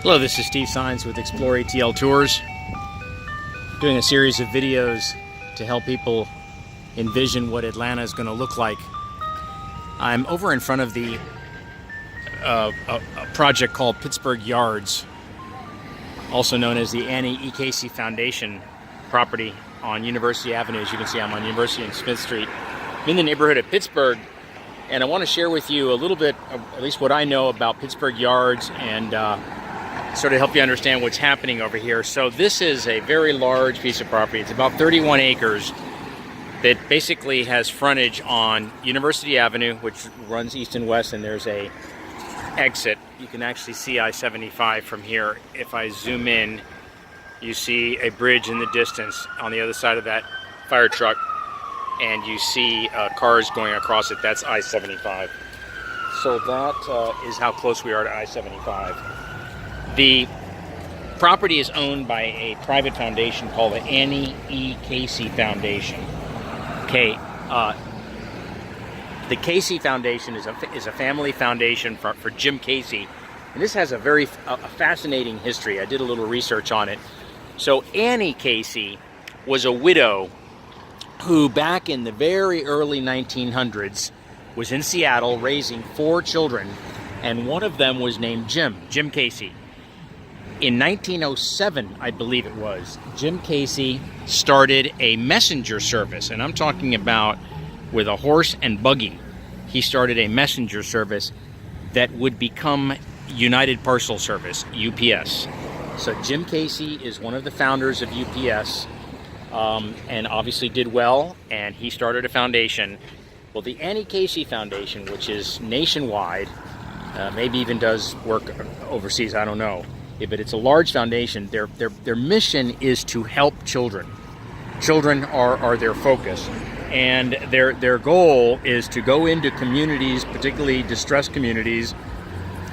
Hello, this is Steve Sines with Explore ATL Tours, doing a series of videos to help people envision what Atlanta is going to look like. I'm over in front of the a project called Pittsburgh Yards, also known as the Annie E. Casey Foundation property on University Avenue. As you can see, I'm on University and Smith Street. I'm in the neighborhood of Pittsburgh, and I want to share with you a little bit of at least what I know about Pittsburgh Yards and sort of help you understand what's happening over here. So this is a very large piece of property. It's about 31 acres that basically has frontage on University Avenue, which runs east and west, and there's a exit. You can actually see I-75 from here. If I zoom in, you see a bridge in the distance on the other side of that fire truck, and you see cars going across it. That's I-75. So that is how close we are to I-75. The property is owned by a private foundation called the Annie E. Casey Foundation. Okay, the Casey Foundation is a family foundation for Jim Casey, and this has a very fascinating history. I did a little research on it. So Annie Casey was a widow who, back in the very early 1900s, was in Seattle raising 4 children, and one of them was named Jim Casey. In 1907, I believe it was, Jim Casey started a messenger service, and I'm talking about with a horse and buggy. He started a messenger service that would become United Parcel Service, UPS. So Jim Casey is one of the founders of UPS, and obviously did well, and he started a foundation. Well, the Annie Casey Foundation, which is nationwide, maybe even does work overseas, I don't know. Yeah, but it's a large foundation. Their mission is to help children. Children are their focus, and their goal is to go into communities, particularly distressed communities,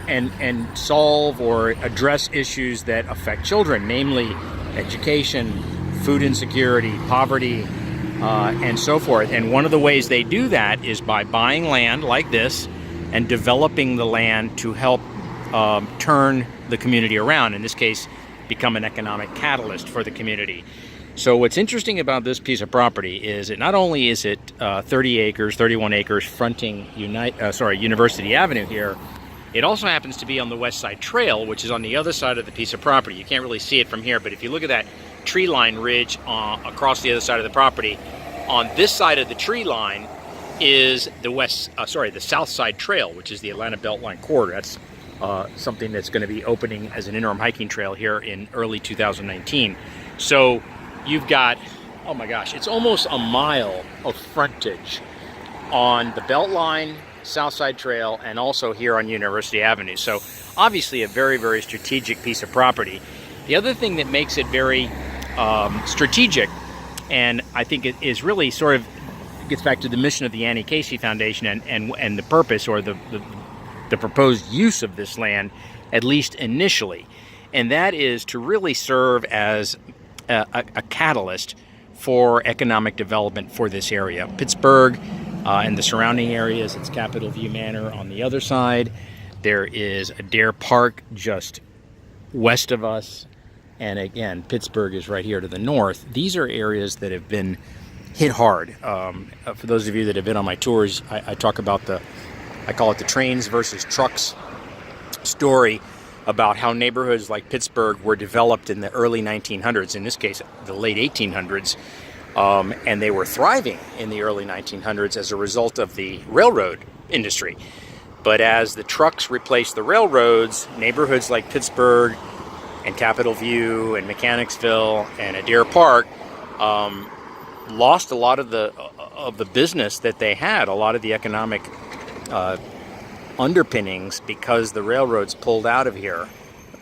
and solve or address issues that affect children, namely education, food insecurity, poverty, and so forth. And one of the ways they do that is by buying land like this and developing the land to help turn the community around, in this case become an economic catalyst for the community. So what's interesting about this piece of property is that not only is it 31 acres fronting University Avenue here, it also happens to be on the West Side Trail, which is on the other side of the piece of property. You can't really see it from here, but if you look at that tree line ridge across the other side of the property, on this side of the tree line is the South Side Trail, which is the Atlanta Beltline corridor. That's something that's going to be opening as an interim hiking trail here in early 2019. So you've got, oh my gosh, it's almost a mile of frontage on the Beltline, Southside Trail, and also here on University Avenue. So obviously a very, very strategic piece of property. The other thing that makes it very strategic, and I think it is really sort of gets back to the mission of the Annie Casey Foundation and the purpose or the proposed use of this land, at least initially, and that is to really serve as a catalyst for economic development for this area. Pittsburgh and the surrounding areas, it's Capitol View Manor on the other side. There is Adair Park just west of us, and again, Pittsburgh is right here to the north. These are areas that have been hit hard. For those of you that have been on my tours, I talk about I call it the trains versus trucks story about how neighborhoods like Pittsburgh were developed in the early 1900s, in this case, the late 1800s, and they were thriving in the early 1900s as a result of the railroad industry. But as the trucks replaced the railroads, neighborhoods like Pittsburgh and Capitol View and Mechanicsville and Adair Park lost a lot of the business that they had, a lot of the economic underpinnings, because the railroads pulled out of here.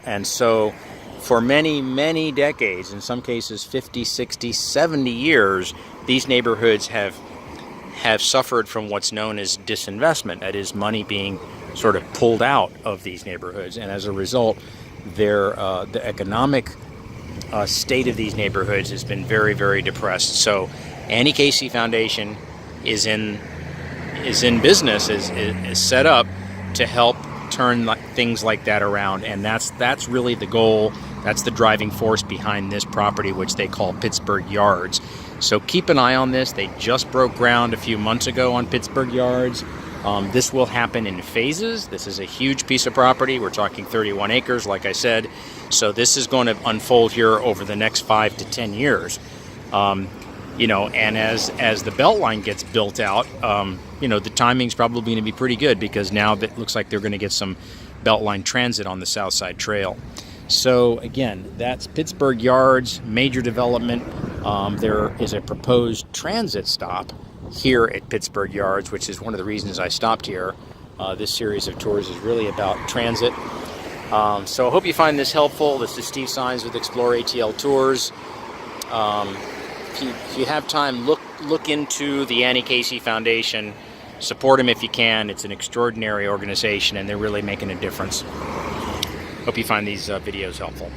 And so for many, many decades, in some cases 50, 60, 70 years, these neighborhoods have suffered from what's known as disinvestment, that is, money being sort of pulled out of these neighborhoods, and as a result the economic state of these neighborhoods has been very, very depressed. So Annie Casey Foundation is in business, is set up to help turn things like that around, and that's really the goal. That's the driving force behind this property, which they call Pittsburgh Yards. So keep an eye on this. They just broke ground a few months ago on Pittsburgh Yards. This will happen in phases. This is a huge piece of property. We're talking 31 acres, like I said. So this is going to unfold here over the next 5 to 10 years. You know, and as the Beltline gets built out, you know, the timing's probably going to be pretty good, because now it looks like they're going to get some Beltline transit on the South Side Trail. So again, that's Pittsburgh Yards, major development. There is a proposed transit stop here at Pittsburgh Yards, which is one of the reasons I stopped here. This series of tours is really about transit. So I hope you find this helpful. This is Steve Sines with Explore ATL Tours. If you have time, look into the Annie Casey Foundation. Support them if you can. It's an extraordinary organization, and they're really making a difference. Hope you find these videos helpful.